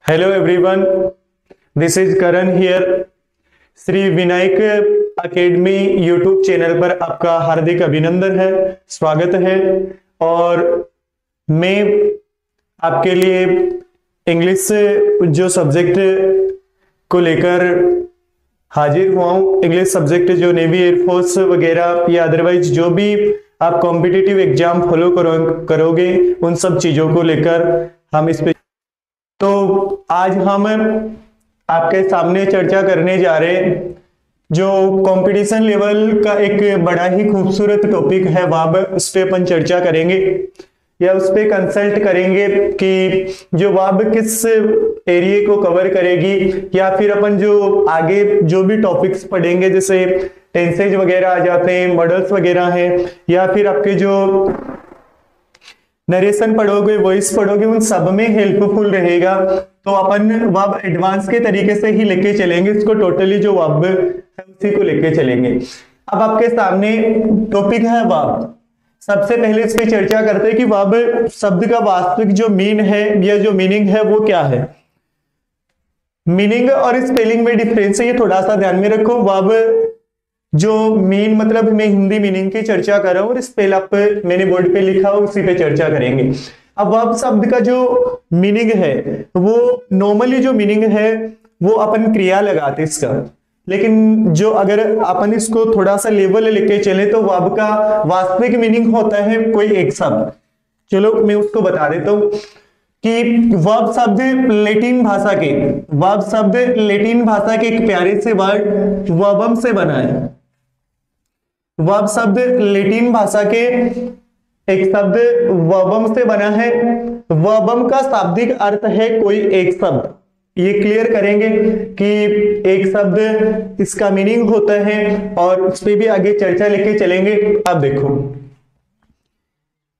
Hello everyone, this is Karan here. Shri Vinayak academy YouTube channel पर आपका हार्दिक अभिनंदन है, स्वागत है। और मैं आपके लिए इंग्लिश जो सब्जेक्ट को लेकर हाजिर हुआ हूँ। इंग्लिश सब्जेक्ट जो नेवी एयरफोर्स वगैरह या अदरवाइज जो भी आप कॉम्पिटिटिव एग्जाम फॉलो करोगे उन सब चीजों को लेकर हम इस पे तो आज हम आपके सामने चर्चा करने जा रहे हैं जो कंपटीशन लेवल का एक बड़ा ही खूबसूरत टॉपिक है वाब। उस पर अपन चर्चा करेंगे या उस पर कंसल्ट करेंगे कि जो वाब किस एरिया को कवर करेगी, या फिर अपन जो आगे जो भी टॉपिक्स पढ़ेंगे जैसे टेंसेज वगैरह आ जाते हैं, मॉडल्स वगैरह हैं, या फिर आपके जो नरेशन पढ़ोगे, वॉइस पढ़ोगे, उन सब में हेल्पफुल रहेगा। तो अपन वाब एडवांस के तरीके से ही लेके चलेंगे इसको, टोटली जो वाब है उसी को लेके चलेंगे। अब आपके सामने टॉपिक है वाब। सबसे पहले इस पे चर्चा करते हैं कि वाब शब्द का वास्तविक जो मीन है या जो मीनिंग है वो क्या है। मीनिंग और स्पेलिंग में डिफरेंस है, ये थोड़ा सा ध्यान में रखो। वाब जो मीन मतलब मैं हिंदी मीनिंग की चर्चा कर रहा हूं और स्पेल आप मैंने बोर्ड पे लिखा हो उसी पे चर्चा करेंगे। अब वर्ब शब्द का जो मीनिंग है वो नॉर्मली जो मीनिंग है वो अपन क्रिया लगाते इसका, लेकिन जो अगर अपन इसको थोड़ा सा लेवल लेके चले तो वर्ब का वास्तविक मीनिंग होता है कोई एक शब्द। चलो मैं उसको बता देता हूं कि वर्ब शब्द लैटिन भाषा के लैटिन भाषा के एक प्यारे से वर्ड वर्बम से बना है। वर्ब शब्द लैटिन भाषा के एक शब्द वर्बम से बना है। वर्बम का शाब्दिक अर्थ है कोई एक शब्द। ये क्लियर करेंगे कि एक शब्द इसका मीनिंग होता है और उस पर भी आगे चर्चा लेके चलेंगे। अब देखो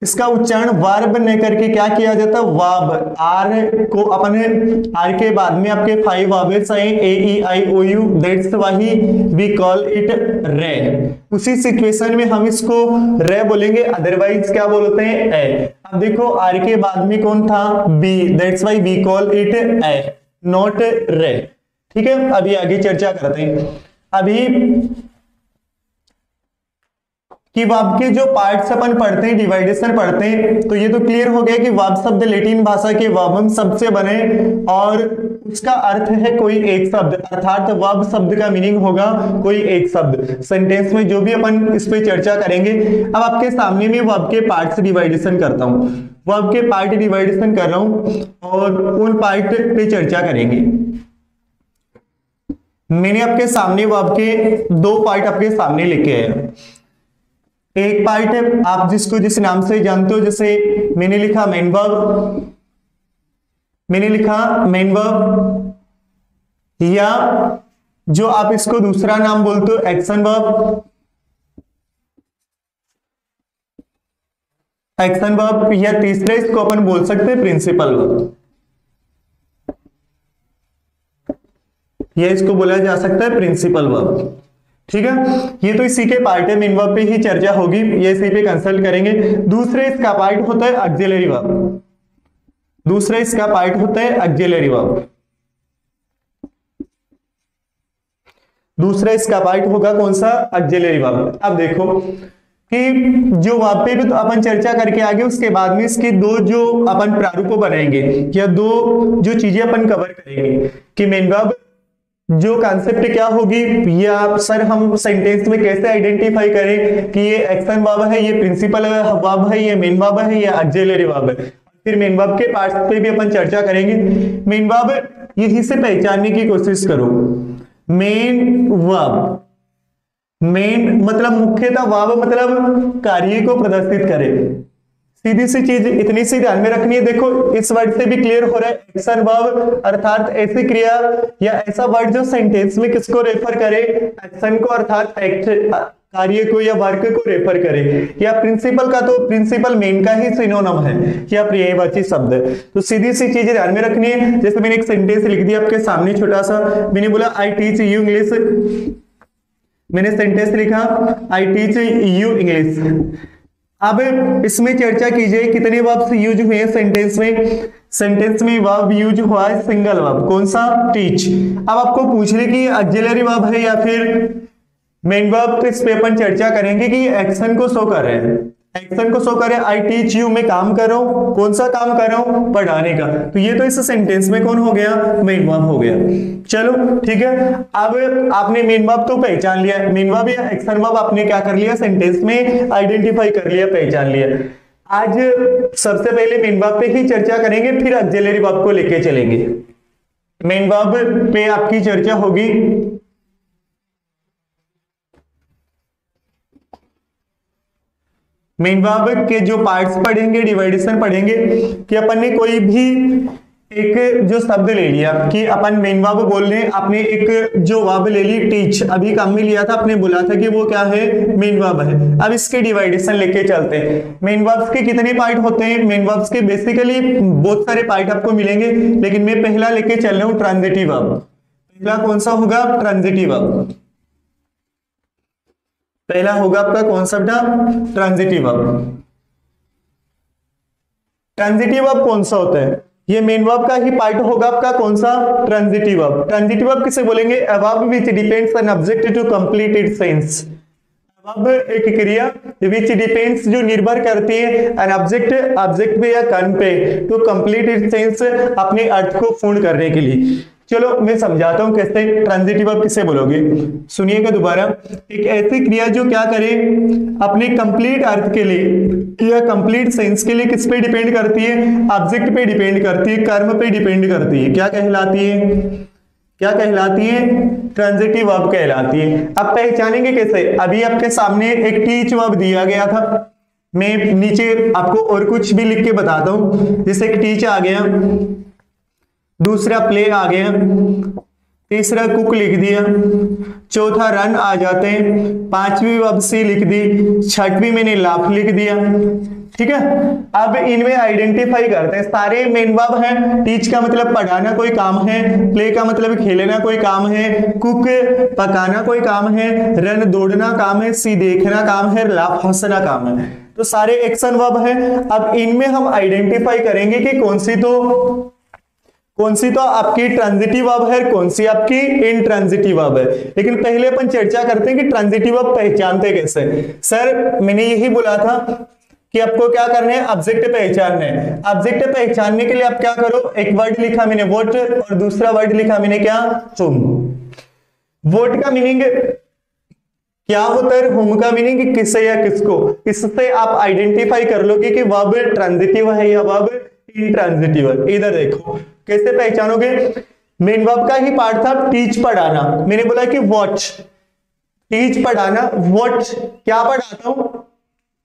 इसका उच्चारण वर्ब न करके क्या किया जाता है, वाब। आर को अपने आर के बाद में आपके 5 वावेल्स आए, A E I O U, that's why we call it ray. उसी सिचुएशन में हम इसको रे बोलेंगे, अदरवाइज क्या बोलते हैं ए। अब देखो आर के बाद में कौन था, B, that's why we call it A, not रे। ठीक है, अभी आगे चर्चा करते हैं। अभी कि वाब के जो पार्ट्स अपन पढ़ते हैं, डिवाइडेशन पढ़ते हैं, तो ये तो क्लियर हो गया कि वाब शब्द लैटिन भाषा के वाबम शब्द से बने और उसका अर्थ है कोई एक शब्द, अर्थात वाब शब्द का मीनिंग होगा कोई एक शब्द। सेंटेंस में जो भी अपन इस पे चर्चा करेंगे। अब आपके सामने में वाब के पार्ट्स डिवाइडेशन करता हूं, वाब के पार्ट डिवाइडेशन कर रहा हूं और उन पार्ट पे चर्चा करेंगे। मैंने आपके सामने वाब के 2 पार्ट आपके सामने लिखे हैं। एक पार्ट है आप जिसको जिस नाम से जानते हो, जैसे मैंने लिखा मेन वर्ब, या जो आप इसको दूसरा नाम बोलते हो एक्शन वर्ब, या तीसरा इसको अपन बोल सकते हैं प्रिंसिपल वर्ब, या इसको बोला जा सकता है प्रिंसिपल वर्ब। ठीक है, ये तो इसी के पार्ट है, मेन वर्ब पे ही चर्चा होगी, ये इसी पे कंसल्ट करेंगे। दूसरे इसका पार्ट होता है ऑक्सिलरी वर्ब, दूसरा इसका पार्ट होता है ऑक्सिलरी वर्ब, दूसरा इसका पार्ट होगा कौन सा, ऑक्सिलरी वर्ब। अब देखो कि जो वर्ब पे भी तो अपन चर्चा करके आगे, उसके बाद में इसके 2 जो अपन प्रारूप बनाएंगे या 2 जो चीजें अपन कवर करेंगे कि मेन वर्ब जो कॉन्सेप्ट क्या होगी, या सर हम सेंटेंस में कैसे आइडेंटिफाई करें कि ये एक्शन वर्ब है, ये प्रिंसिपल वर्ब है, ये मेन वर्ब है, या ऑक्सिलरी वर्ब है। फिर मेन वर्ब के पार्ट्स पे भी अपन चर्चा करेंगे। मेन वर्ब यही से पहचानने की कोशिश करो। मेन वर्ब, मेन मतलब मुख्यतः, वर्ब मतलब कार्य को प्रदर्शित करे। सीधी सी चीज इतनी सी ध्यान में रखनी है। देखो इस वर्ड से भी क्लियर हो रहा है एक्शन वर्ब अर्थात ऐसी क्रिया या ऐसा वर्ड जो सेंटेंस में किसको रेफर करे, एक्शन को अर्थात एक्ट कार्य को या वर्क को रेफर करे। या प्रिंसिपल का तो प्रिंसिपल मेन का ही सिनोनिम है या पर्यायवाची शब्द है। तो सीधी सी चीजें ध्यान में रखनी है। जैसे मैंने एक सेंटेंस लिख दिया आपके सामने छोटा सा, मैंने बोला आई टीच यू इंग्लिश, मैंने सेंटेंस लिखा आई टीच यू इंग्लिश। अब इसमें चर्चा कीजिए कितने वर्ब्स यूज हुए हैं सेंटेंस में। सेंटेंस में वर्ब यूज हुआ है सिंगल वर्ब, कौन सा? टीच। अब आपको पूछ रहे कि ऑक्सिलरी वर्ब है या फिर मेन वर्ब, तो इस पे अपन चर्चा करेंगे कि एक्शन को शो कर रहे हैं। एक्शन को शो करे, आई टीच यू, मैं काम कर रहा हूं। कौन सा काम कर रहा हूं? पढ़ाने का। तो ये तो इस सेंटेंस में कौन हो गया? मेन वर्ब हो गया। चलो ठीक है, अब आपने मेन वर्ब तो पहचान लिया, मेन वर्ब या एक्शन वर्ब आपने क्या कर लिया? सेंटेंस में आइडेंटिफाई कर लिया, पहचान लिया। आज सबसे पहले मेन वर्ब पे ही चर्चा करेंगे, फिर ऑक्सिलरी वर्ब को लेके चलेंगे। मेन वर्ब पे आपकी चर्चा होगी। मेन वर्ब के जो पार्ट्स पढ़ेंगे, डिवाइडेशन पढ़ेंगे कि अपन ने कोई भी एक जो शब्द ले लिया कि अपन मेन वर्ब बोल रहे हैं, आपने एक जो वर्ब ले ली टीच, अभी काम में लिया था, आपने बोला था कि वो क्या है? मेन वर्ब है। अब इसके डिवाइडेशन लेके चलते हैं। मेन वर्ब्स के कितने पार्ट होते हैं? मेन वर्ब्स के बेसिकली बहुत सारे पार्ट आपको मिलेंगे, लेकिन मैं पहला लेके चल रहा हूं ट्रांजिटिव वर्ब। पहला कौन सा होगा? Transitive verb. पहला होगा आपका कौन सा बेटा? Transitive verb. ट्रांजिटिव वर्ब कौन सा होता है? ये मेन वर्ब का ही पार्ट होगा आपका, कौन सा? Transitive verb. ट्रांजिटिव वर्ब किसे बोलेंगे? A verb which depends on object to complete its sense. Verb एक क्रिया व्हिच डिपेंड्स, जो निर्भर करती है, ऑन ऑब्जेक्ट, ऑब्जेक्ट पे या कर्म पे, टू कंप्लीट इट्स सेंस, अपने अर्थ को पूर्ण करने के लिए। चलो मैं समझाता हूं कैसे ट्रांजिटिव वर्ब किसे बोलोगे। सुनिएगा दोबारा। एक ऐसी क्रिया जो क्या करे, अपने कंप्लीट अर्थ के लिए या कंप्लीट सेंस के लिए किस पे डिपेंड करती है? ऑब्जेक्ट पे डिपेंड करती है, कर्म पे डिपेंड करती है। क्या कहलाती है? क्या कहलाती है? ट्रांजिटिव वर्ब कहलाती है। अब पहचानेंगे कैसे? अभी आपके सामने एक टीच वर्ब दिया गया था, मैं नीचे आपको और कुछ भी लिख के बताता हूं। जैसे एक टीच आ गया, दूसरा प्ले आ गया, तीसरा कुक लिख दिया, चौथा रन आ जाते हैं, पांचवी वर्ब सी लिख दी, छठवीं मैंने लाफ लिख दिया। ठीक है, अब इनमें आइडेंटिफाई करते हैं। सारे मेन वर्ब हैं। टीच का मतलब पढ़ाना कोई काम है, प्ले का मतलब खेलना कोई काम है, कुक पकाना कोई काम है, रन दौड़ना काम है, सी देखना काम है, लाफ हंसना काम है। तो सारे एक्शन वर्ब है। अब इनमें हम आइडेंटिफाई करेंगे कि कौन सी तो आपकी ट्रांजिटिव वर्ब है, कौन सी आपकी इंट्रांजिटिव वर्ब है। लेकिन पहले अपन चर्चा करते हैं कि ट्रांजिटिव वर्ब पहचानते कैसे। सर मैंने यही बोला था कि आपको क्या करना है? ऑब्जेक्ट पहचानना है। ऑब्जेक्ट पहचानने के लिए आप क्या करो? एक वर्ड लिखा मैंने वोट, और दूसरा वर्ड लिखा मैंने क्या? तुम। वोट का मीनिंग क्या होता है? होम का मीनिंग किसे या किसको। इससे आप आइडेंटिफाई कर लोगे कि वर्ब ट्रांजिटिव है या वर्ब इंट्रांजिटिव है। इधर देखो कैसे पहचानोगे। मेन वर्ब का ही पार्ट था टीच, पढ़ाना। मैंने बोला कि वॉच, टीच पढ़ाना, वॉट क्या पढ़ाता हूं,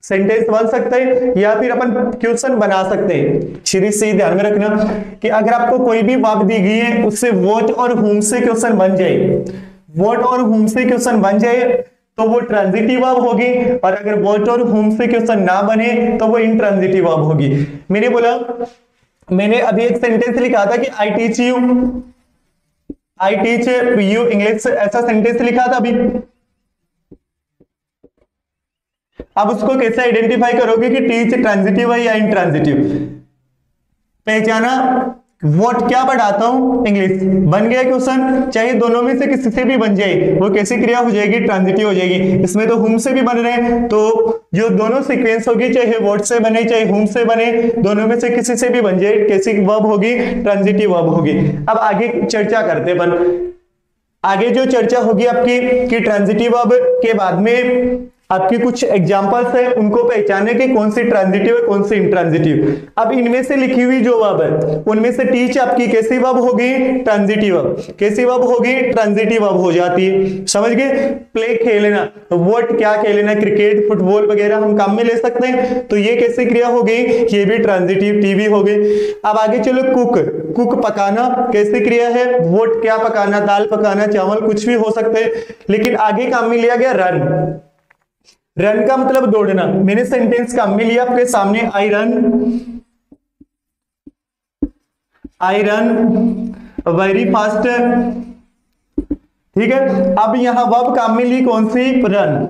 सेंटेंस बन सकता है या फिर अपन क्वेश्चन बना सकते हैं। सीरीज से ध्यान में रखना कि अगर आपको कोई भी वर्ब दी गई है उससे वॉट और होम से क्वेश्चन बन जाए, वॉट और होम से क्वेश्चन बन जाए तो वो ट्रांजिटिव वर्ब होगी, और अगर वॉट और होम से क्वेश्चन ना बने तो वो इंट्रांजिटिव वर्ब होगी। मैंने बोला, मैंने अभी एक सेंटेंस लिखा था कि आई टीच यू इंग्लिश, ऐसा सेंटेंस लिखा था अभी। अब उसको कैसे आइडेंटिफाई करोगे कि टीच ट्रांजिटिव है या इंट्रांजिटिव? पहचाना, व्हाट क्या पढ़ाता हूं, इंग्लिश, बन गया क्वेश्चन। चाहे दोनों में से किसी से भी बन जाए, वो कैसी क्रिया हो जाएगी? ट्रांजिटिव हो जाएगी। इसमें तो होम से भी बन रहे हैं, तो जो दोनों सीक्वेंस होगी, चाहे व्हाट से बने चाहे होम से बने, दोनों में से किसी से भी बन जाए, कैसी वर्ब होगी? ट्रांजिटिव वर्ब होगी। अब आगे चर्चा करते हैं। आगे जो चर्चा होगी आपकी कि ट्रांजिटिव वर्ब के बाद में आपकी कुछ एग्जांपल्स है, उनको पहचाने कि कौन सी ट्रांजिटिव है कौन सी इंट्रांजिटिव। अब इनमें से लिखी हुई जो वर्ब है उनमें से टीच आपकी कैसी वर्ब होगी? Transitive verb. कैसी वर्ब होगी? ट्रांजिटिव वर्ब हो जाती है। समझ गए? प्ले खेलना, व्हाट क्या खेलना, क्रिकेट फुटबॉल वगैरह हम काम में ले सकते हैं, तो ये कैसी क्रिया हो गई? ये भी ट्रांजिटिव टीवी हो गई। अब आगे चलो, कुक पकाना कैसी क्रिया है? व्हाट क्या पकाना, दाल पकाना, चावल, कुछ भी हो सकते हैं। लेकिन आगे काम में लिया गया रन। रन का मतलब दौड़ना। मैंने सेंटेंस काम में लिया आपके सामने, आई रन वेरी फास्ट। ठीक है, अब यहां वर्ब काम में ली कौन सी? रन।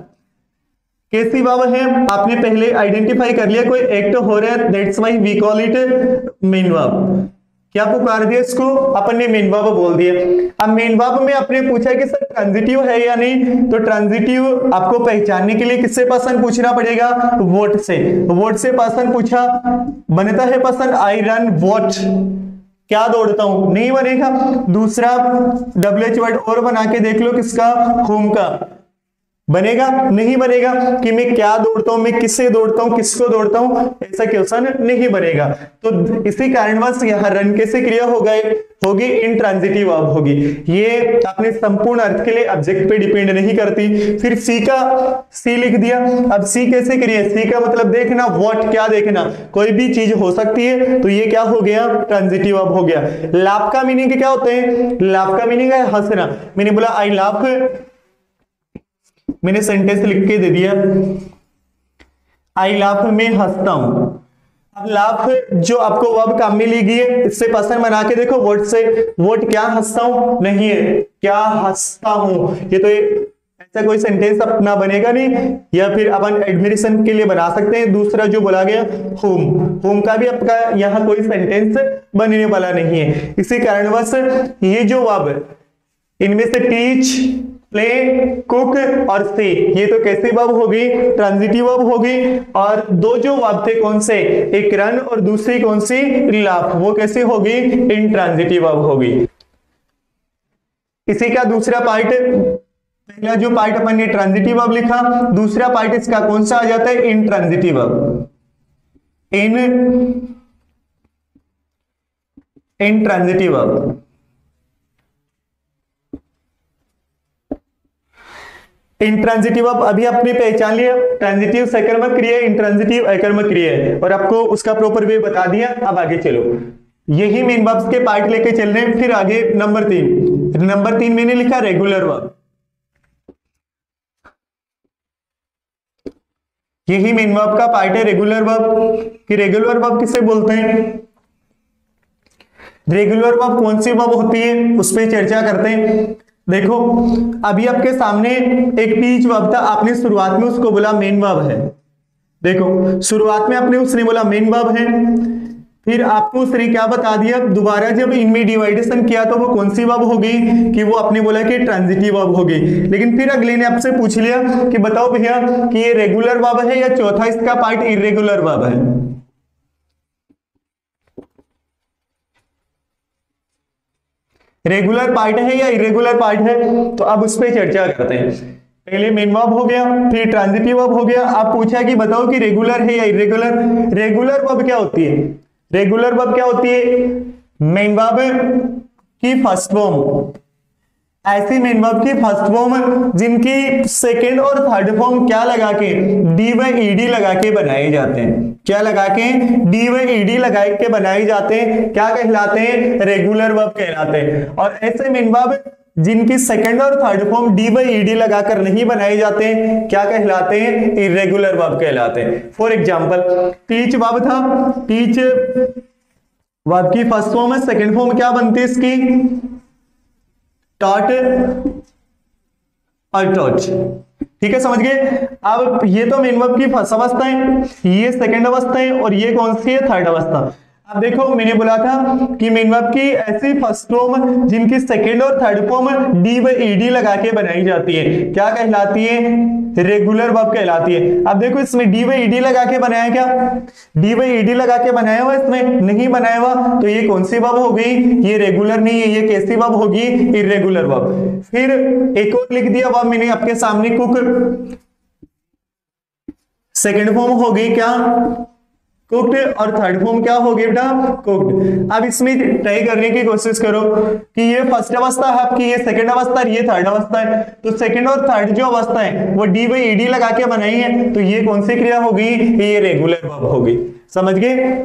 कैसी वर्ब है आपने पहले आइडेंटिफाई कर लिया, कोई एक्ट हो रहा है, that's why we call it main verb. क्या पुकार दिया इसको, अपन ने मेन वर्ब बोल दिया। अब मेन वर्ब में आपने पूछा कि सर ट्रांजिटिव है या नहीं, तो ट्रांजिटिव आपको पहचानने के लिए किससे पर्सन पूछना पड़ेगा, व्हाट से। व्हाट से पर्सन पूछा, बनता है पर्सन आई रन व्हाट, क्या दौड़ता हूं, नहीं बनेगा। दूसरा WH वर्ड और बना के देख लो, किसका, होम का, बनेगा, नहीं बनेगा कि मैं क्या दौड़ता हूं, मैं किससे दौड़ता हूं, किसको दौड़ता हूं, ऐसा क्वेश्चन नहीं बनेगा। तो इसी कारणवश यहां रन कैसे क्रिया हो गए होगी, इंट्रांजिटिव वर्ब होगी। ये अपने संपूर्ण अर्थ के लिए ऑब्जेक्ट पे डिपेंड नहीं करती। फिर सी का सी लिख दिया। अब सी कैसे क्रिया, सी का मतलब देखना, व्हाट क्या देखना, कोई भी चीज हो सकती है, तो ये क्या हो गया, ट्रांजिटिव वर्ब हो गया। लाफ का मीनिंग क्या होते हैं, लाफ का मीनिंग है हंसना। मैंने बोला आई लाफ, मैंने सेंटेंस लिख के दे दिया, आई लाफ में हंसता हूं। अब लाफ जो आपको वर्ब काम में ली गई है, इससे पर्सन बना के देखो, व्हाट से, व्हाट क्या हंसता हूं, नहीं है क्या हंसता हूं, ये तो ऐसा कोई सेंटेंस अपना बनेगा नहीं, या फिर अपन एडमिशन के लिए बना सकते हैं। दूसरा जो बोला गया होम, होम का भी आपका यहाँ कोई सेंटेंस बनने वाला नहीं है। इसी कारणवश ये जो वर्ब, इनमें से टीच, प्ले, कुक और सी, ये तो कैसी वर्ब होगी, ट्रांजिटिव वर्ब होगी। और दो जो वर्ब थे कौन से, एक रन और दूसरी कौन सी, लाफ, वो कैसी होगी, इंट्रांजिटिव वर्ब होगी। इसी का दूसरा पार्ट, पहला जो पार्ट अपन ने ट्रांजिटिव वर्ब लिखा, दूसरा पार्ट इसका कौन सा आ जाता है, intransitive verb, intransitive verb. Intransitive verb अभी आपने पहचान लिया, ट्रांजिटिव सकर्मक क्रिया, इंट्रांजिटिव अकर्मक क्रिया है, और आपको उसका प्रॉपर वे बता दिया। अब आगे चलो, यही मेन वर्ब्स के पार्ट लेके चल रहे हैं। फिर आगे नंबर 3 मैंने लिखा रेगुलर वर्ब। यही मेन वर्ब का पार्ट है रेगुलर वर्ब। कि रेगुलर वर्ब किसे बोलते हैं, रेगुलर वर्ब कौन सी वर्ब होती है, उस पर चर्चा करते हैं। देखो अभी आपके सामने एक टीच वर्ब था, आपने शुरुआत में उसको बोला मेन वर्ब है। देखो शुरुआत में आपने उसने बोला मेन वर्ब है, फिर आपको उसने क्या बता दिया, दोबारा जब इनमें डिवाइडेशन किया तो वो कौन सी वर्ब होगी, कि वो आपने बोला कि ट्रांजिटिव वर्ब होगी। लेकिन फिर अगले ने आपसे पूछ लिया कि बताओ भैया कि ये रेगुलर वर्ब है या चौथा इसका पार्ट इरेगुलर वर्ब है। रेगुलर पार्ट है या इरेगुलर पार्ट है, तो अब उस पर चर्चा करते हैं। पहले मेन वर्ब हो गया, फिर ट्रांजिटिव वर्ब हो गया। आप पूछा कि बताओ कि रेगुलर है या इरेगुलर। रेगुलर वर्ब क्या होती है, रेगुलर वर्ब क्या होती है, मेन वर्ब की फर्स्ट फॉर्म, ऐसी मेन वर्ब की फर्स्ट फॉर्म जिनकी सेकेंड और थर्ड फॉर्म क्या लगा के, डी व ईडी लगा के बनाए जाते हैं। क्या लगा के, डी व ईडी लगा के बनाए जाते हैं, क्या कहलाते हैं, रेगुलर वर्ब कहलाते हैं। और ऐसे मेन वर्ब जिनकी सेकंड और थर्ड फॉर्म डी व ईडी लगाकर नहीं बनाए जाते हैं, क्या कहलाते हैं, इरेगुलर वर्ब कहलाते हैं। फॉर एग्जांपल टीच वर्ब था, टीच वर्ब की फर्स्ट फॉर्म है, सेकंड फॉर्म क्या बनती है इसकी, टॉट और टॉच। ठीक है, समझ गए। अब ये तो मेन वर्ब की फर्स्ट अवस्था है, ये सेकंड अवस्था है, और ये कौन सी है, थर्ड अवस्था। अब देखो मैंने बोला था कि मेन वर्ब की ऐसी फर्स्ट फॉर्म जिनकी सेकंड और थर्ड फॉर्म डी व ईडी लगा के बनाई जाती है, क्या कहलाती है, रेगुलर वर्ब कहलाती है। अब देखो इसमें डी व ईडी लगा के बनाया, क्या डी व ईडी लगा के बनाया हुआ, इसमें नहीं बनाया हुआ, तो ये कौन सी वर्ब हो गई, ये रेगुलर नहीं है, ये कैसी वर्ब होगी, इरेगुलर वर्ब। फिर एक और लिख दिया वर्ब मैंने आपके सामने, कुक, सेकंड फॉर्म हो गई क्या, कुक्ड, और थर्ड फॉर्म क्या हो गई बेटा, कुक्ड। अब इसमें ट्राई करने की कोशिश करो कि ये फर्स्ट अवस्था है आपकी, ये सेकंड अवस्था है, ये थर्ड अवस्था है। तो सेकंड और थर्ड जो अवस्था है वो डी व ईडी लगा के बनाई है, तो ये कौन सी क्रिया होगी, ये रेगुलर वर्ब होगी। समझ गए,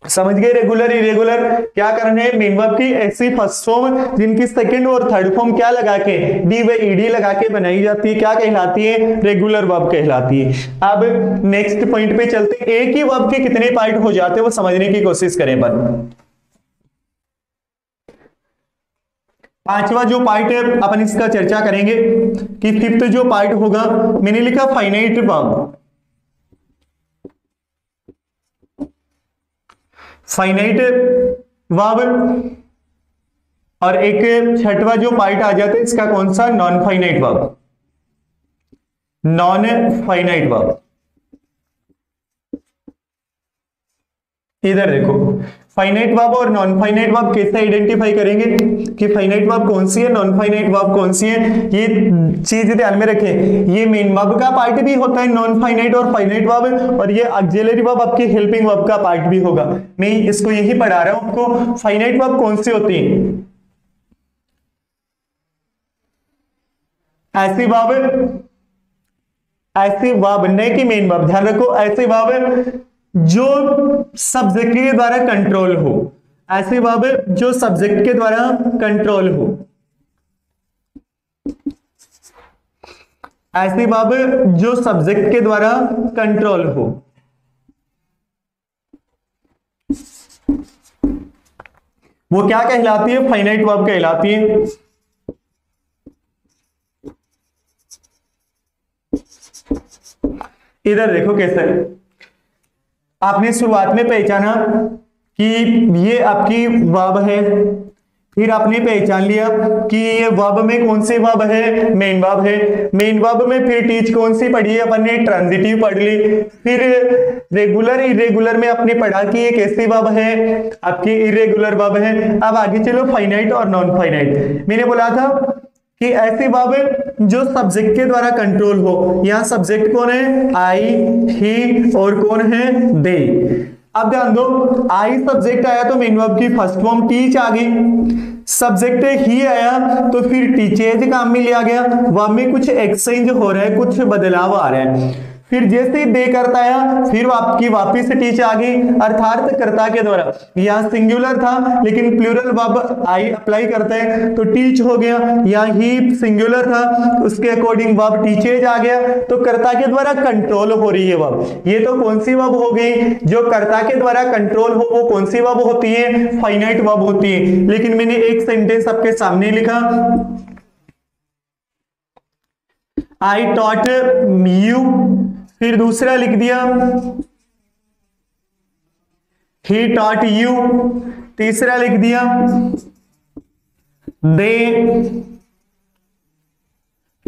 समझ गए। रेगुलर इरेगुलर क्या करना है, मेन वर्ब की ऐसी फर्स्ट फॉर्म जिनकी सेकंड और थर्ड फॉर्म क्या लगा के, डी व ईडी लगा के बनाई जाती है, क्या कहलाती है, रेगुलर वर्ब कहलाती है। अब नेक्स्ट पॉइंट पे चलते हैं, एक ही वर्ब के कितने पार्ट हो जाते हैं वो समझने की कोशिश करें। पर पांचवा जो पार्ट है अपन इसका चर्चा करेंगे कि फिफ्थ जो पार्ट होगा, मैंने लिखा फाइनाइट वर्ब। फाइनाइट वर्ब, और एक छठवा जो पार्ट आ जाता है इसका कौन सा, non finite verb. Non finite verb, इधर देखो फाइनाइट वर्ब और नॉन फाइनाइट वर्ब कैसे आइडेंटिफाई करेंगे कि फाइनाइट वर्ब कौन सी है, नॉन फाइनाइट वर्ब कौन सी है, ये चीज ध्यान में रखें। ये मेन वर्ब का पार्ट भी होता है नॉन फाइनाइट और फाइनाइट वर्ब, और ये ऑक्सिलरी वर्ब आपकी हेल्पिंग वर्ब का पार्ट भी होगा। मैं इसको यही पढ़ा रहा हूं आपको। फाइनाइट वर्ब कौन सी होती है, ऐसी वर्ब नहीं कि मेन वर्ब, ध्यान रखो, ऐसी वर्ब जो सब्जेक्ट के द्वारा कंट्रोल हो, ऐसे वर्ब जो सब्जेक्ट के द्वारा कंट्रोल हो, ऐसे वर्ब जो सब्जेक्ट के द्वारा कंट्रोल हो। वो क्या कहलाती है, फाइनाइट वर्ब कहलाती है। इधर देखो कैसे आपने शुरुआत में पहचाना कि ये आपकी वर्ब है, फिर आपने पहचान लिया कि ये वर्ब में कौन सी वर्ब है, मेन वर्ब है। मेन वर्ब में फिर टीच कौन सी पढ़ी है अपन ने, ट्रांजिटिव पढ़ ली। फिर रेगुलर इरेगुलर में आपने पढ़ा कि ये कैसी वर्ब है, आपकी इरेगुलर वर्ब है। अब आगे चलो फाइनाइट और नॉन फाइनाइट। मैंने बोला था कि ऐसी वर्ब जो सब्जेक्ट के द्वारा कंट्रोल हो। यहाँ सब्जेक्ट कौन है, आई, ही, और कौन है, दे। अब ध्यान दो, आई सब्जेक्ट आया तो मेन वर्ब की फर्स्ट फॉर्म टीच आ गई। सब्जेक्ट ही आया तो फिर टीचेज काम में लिया गया। वर्ब में कुछ एक्सचेंज हो रहा है, कुछ बदलाव आ रहा है। फिर जैसे दे करता है फिर आपकी वापिस टीच आ गई, अर्थात कर्ता के द्वारा। यहाँ सिंगुलर था लेकिन प्लूरल वर्ब आई अप्लाई करते हैं तो टीच हो गया। यहाँ ही सिंगुलर था, उसके अकॉर्डिंग वर्ब टीचेज आ गया, तो कर्ता के द्वारा कंट्रोल हो रही है वर्ब। ये तो कौन सी वर्ब हो गई, जो कर्ता के द्वारा कंट्रोल हो वो कौन सी वर्ब होती है, फाइनाइट वर्ब होती है। लेकिन मैंने एक सेंटेंस आपके सामने लिखा, आई टॉट यू, फिर दूसरा लिख दिया ही टॉट यू, तीसरा लिख दिया दे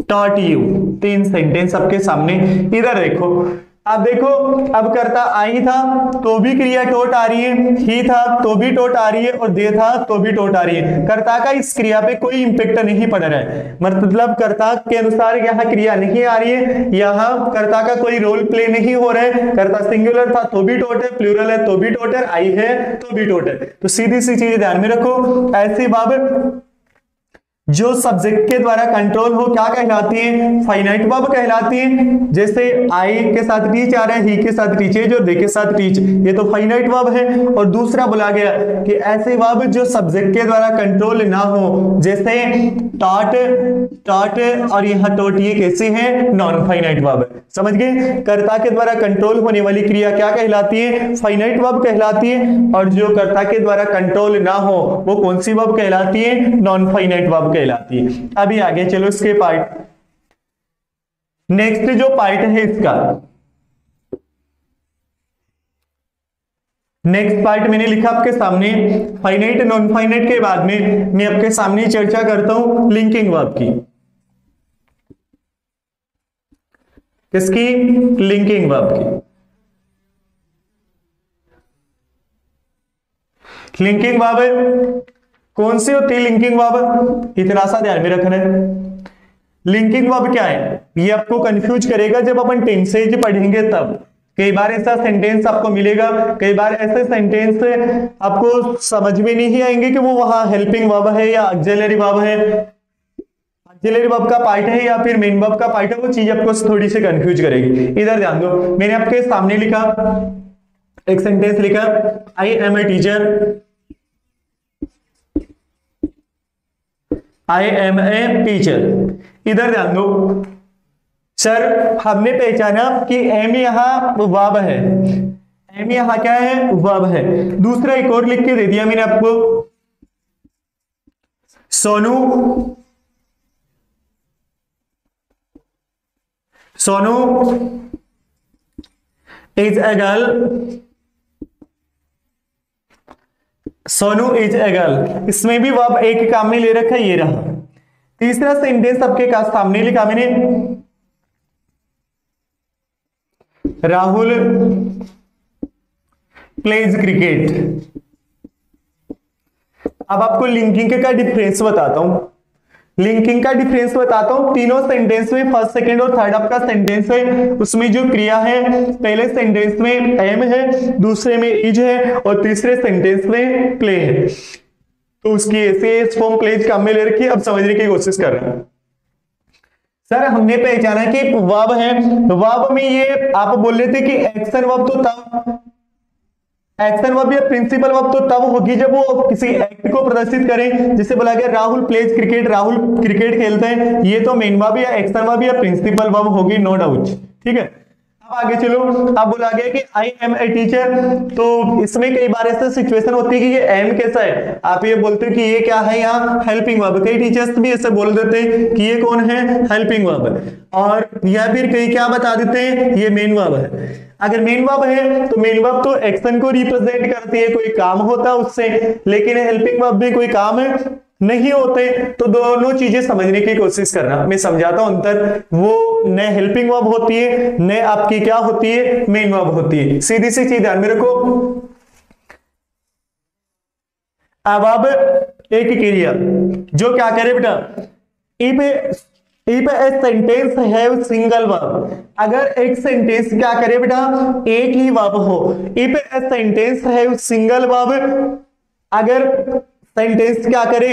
टॉट यू। तीन सेंटेंस आपके सामने। इधर देखो, अब देखो, अब करता आई था तो भी क्रिया टोट आ रही है, ही था तो भी टोट आ रही है, और दे था तो भी टोट आ रही है। कर्ता का इस क्रिया पे कोई इंपैक्ट नहीं पड़ रहा है, मतलब कर्ता के अनुसार यहाँ क्रिया नहीं आ रही है, यहाँ कर्ता का कोई रोल प्ले नहीं हो रहा है। कर्ता सिंगुलर था तो भी टोट है, प्लूरल है तो भी टोट है, आई है तो भी टोट है। तो सीधी सी चीज ध्यान में रखो, ऐसी वर्ब जो सब्जेक्ट के द्वारा कंट्रोल हो क्या कहलाती है, फाइनाइट वर्ब कहलाती है। जैसे आई के साथ टीच आ रहा है, ही के साथ टीचेज और दे के साथ टीच, ये तो फाइनाइट वर्ब है। और दूसरा बोला गया कि ऐसे वर्ब जो सब्जेक्ट के द्वारा कंट्रोल ना हो, जैसे टॉट, टॉट और यहाँ टोट, ये कैसे है, नॉन फाइनाइट वर्ब। समझ गए, कर्ता के द्वारा कंट्रोल होने वाली क्रिया क्या कहलाती है, फाइनाइट वर्ब कहलाती है। और जो कर्ता के द्वारा कंट्रोल ना हो वो कौन सी वर्ब कहलाती है, नॉन फाइनाइट वर्ब कहलाती है। अभी आगे चलो इसके पार्ट, नेक्स्ट जो पार्ट है इसका, नेक्स्ट पार्ट मैंने लिखा आपके सामने, फाइनाइट नॉन फाइनाइट के बाद में मैं आपके सामने चर्चा करता हूं लिंकिंग वर्ब की। किसकी, लिंकिंग वर्ब की। लिंकिंग वर्ब कौन सी होती है, लिंकिंग वर्ब इतना सा ध्यान में रखना है। लिंकिंग वर्ब क्या है, ये आपको कंफ्यूज करेगा जब अपन टेंसेज पढ़ेंगे तब। कई बार ऐसा सेंटेंस आपको मिलेगा, कई बार ऐसे सेंटेंस आपको समझ में नहीं आएंगे कि वो वहां हेल्पिंग वर्ब है या ऑक्सिलरी वर्ब है, ऑक्सिलरी वर्ब का पार्ट है या फिर मेन वर्ब का पार्ट है, वो चीज आपको थोड़ी सी कंफ्यूज करेगी। इधर ध्यान दो, मैंने आपके सामने लिखा एक सेंटेंस लिखा, I am a teacher, I am a teacher. इधर ध्यान दो, सर हमने पहचाना कि एम यहां वर्ब है, एम यहां क्या है, वर्ब है। दूसरा एक और लिख के दे दिया मैंने आपको, Sonu Sonu is a girl, Sonu is a girl, इसमें भी वर्ब एक काम में ले रखा है, ये रहा। तीसरा सेंटेंस आपके सामने लिखा मैंने, राहुल प्लेज क्रिकेट। अब आपको लिंकिंग का डिफरेंस बताता हूं, लिंकिंग का डिफरेंस बताता हूं। तीनों सेंटेंस में फर्स्ट सेकंड और थर्ड आपका सेंटेंस है, उसमें जो क्रिया है पहले सेंटेंस में एम है, दूसरे में इज है और तीसरे सेंटेंस में प्ले है। तो उसकी ऐसे फॉर्म प्लेज काम में ले रखी है। अब समझने की कोशिश कर रहे हैं। सर हमने पहचाना कि वर्ब है, वर्ब में ये आप बोल रहे थे कि एक्शन वर्ब तो तब, एक्शन वर्ब या प्रिंसिपल वर्ब तो तब होगी जब वो किसी एक्ट को प्रदर्शित करें। जैसे बोला गया Rahul pledge cricket, Rahul cricket खेलते हैं, ये तो मेन वर्ब या एक्शन वर्ब या प्रिंसिपल वर्ब होगी, नो डाउट। ठीक है, अब आगे चलो। अब बोला गया कि आई एम ए टीचर, तो इसमें कई बार ऐसा सिचुएशन होती है कि ये एम कैसा है, आप ये बोलते हो कि ये क्या है, यहाँ हेल्पिंग वर्ब। कई टीचर्स भी ऐसे बोल देते हैं कि ये कौन है, हेल्पिंग वर्ब, और या फिर कई क्या बता देते हैं ये मेन वर्ब है। अगर मेन वर्ब है तो मेन वर्ब तो एक्शन को रिप्रेजेंट करती है, कोई काम होता है उससे, लेकिन हेल्पिंग वर्ब भी कोई काम है नहीं होते। तो दोनों चीजें समझने की कोशिश करना, मैं समझाता हूं अंतर। वो न हेल्पिंग वर्ब होती है, न आपकी क्या होती है, मेन वर्ब होती है। सीधी सी चीज ध्यान में रखो। अब एक क्रिया जो क्या करे बेटा, if a sentence have single verb, अगर एक सेंटेंस क्या करे बेटा, एक ही वर्ब हो। If a sentence have single verb, अगर सेंटेंस क्या करे,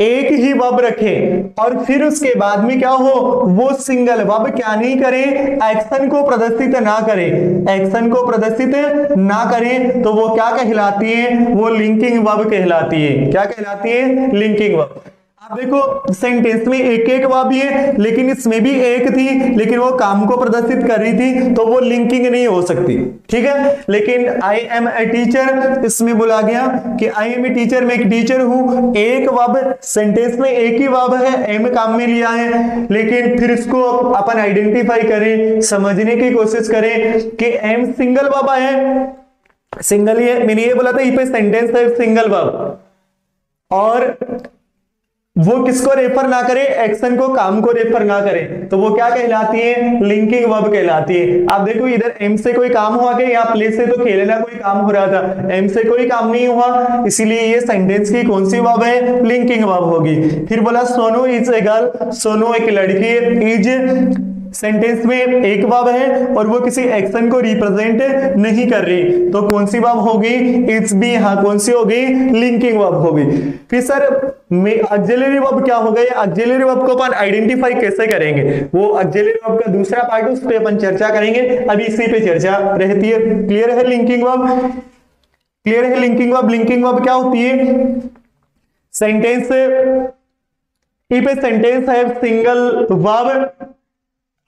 एक ही वर्ब रखे और फिर उसके बाद में क्या हो, वो सिंगल वर्ब क्या नहीं करे, एक्शन को प्रदर्शित ना करे, एक्शन को प्रदर्शित ना करे, तो वो क्या कहलाती है, वो लिंकिंग वर्ब कहलाती है। क्या कहलाती है, लिंकिंग वर्ब। अब देखो सेंटेंस में एक एक वर्ब है, लेकिन इसमें भी एक थी, लेकिन वो काम को प्रदर्शित कर रही थी, तो वो लिंकिंग नहीं हो सकती। ठीक है, लेकिन आई एम ए टीचर, इसमें बोला गया कि आई एम ए टीचर, मैं एक टीचर हूं, एक वर्ब, सेंटेंस में एक ही वर्ब है, एम काम में लिया है, लेकिन फिर इसको अपन आइडेंटिफाई करें, समझने की कोशिश करें कि एम सिंगल वर्ब है, सिंगल ही है। मैंने ये बोला था इफ ए सेंटेंस है सिंगल वर्ब, और वो किसको रेफर ना करे, एक्शन को, काम को रेफर ना करे, तो वो क्या कहलाती है, लिंकिंग वर्ब कहलाती है। आप देखो इधर एम से कोई काम हुआ क्या, यहाँ प्ले से तो खेलना कोई काम हो रहा था, एम से कोई काम नहीं हुआ, इसीलिए ये सेंटेंस की कौन सी वर्ब है, लिंकिंग वर्ब होगी। फिर बोला Sonu is a girl, Sonu एक लड़की है, इज सेंटेंस में एक वर्ब है और वो किसी एक्शन को रिप्रेजेंट नहीं कर रही, तो कौन सी वर्ब होगी, इट्स भी, हाँ कौन सी होगी, लिंकिंग वर्ब होगी। फिर सर ऑक्सिलरी वर्ब क्या होगा, ये ऑक्सिलरी वर्ब को अपन आइडेंटिफाई कैसे करेंगे, वो ऑक्सिलरी वर्ब का दूसरा पार्ट, उस पर अपन चर्चा करेंगे, अभी इसी पे चर्चा रहती है। क्लियर है लिंकिंग वर्ब, क्लियर है लिंकिंग वर्ब। लिंकिंग वर्ब क्या होती है, सेंटेंस, इफ ए सेंटेंस है सिंगल वर्ब,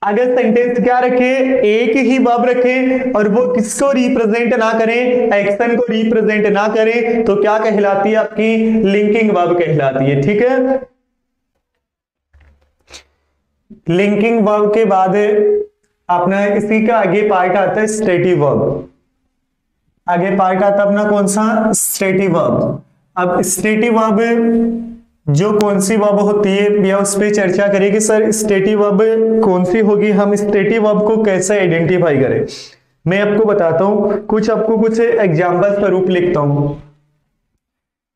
अगर सेंटेंस क्या रखे, एक ही वर्ब रखे और वो किसको रिप्रेजेंट ना करे, एक्शन को रिप्रेजेंट ना करे, तो क्या कहलाती है, आपकी लिंकिंग वर्ब कहलाती है। ठीक है, लिंकिंग वर्ब के बाद अपना इसी का आगे पार्ट आता है स्टेटिव वर्ब। आगे पार्ट आता है अपना कौन सा, स्टेटिव वर्ब। अब स्टेटिव वर्ब जो कौन सी वर्ब होती है, या उस पर चर्चा करेगी। सर स्टेटिव वर्ब कौन सी होगी, हम स्टेटिव वर्ब को कैसे आइडेंटिफाई करें, मैं आपको बताता हूं, कुछ आपको कुछ एग्जांपल स्वरूप लिखता हूं।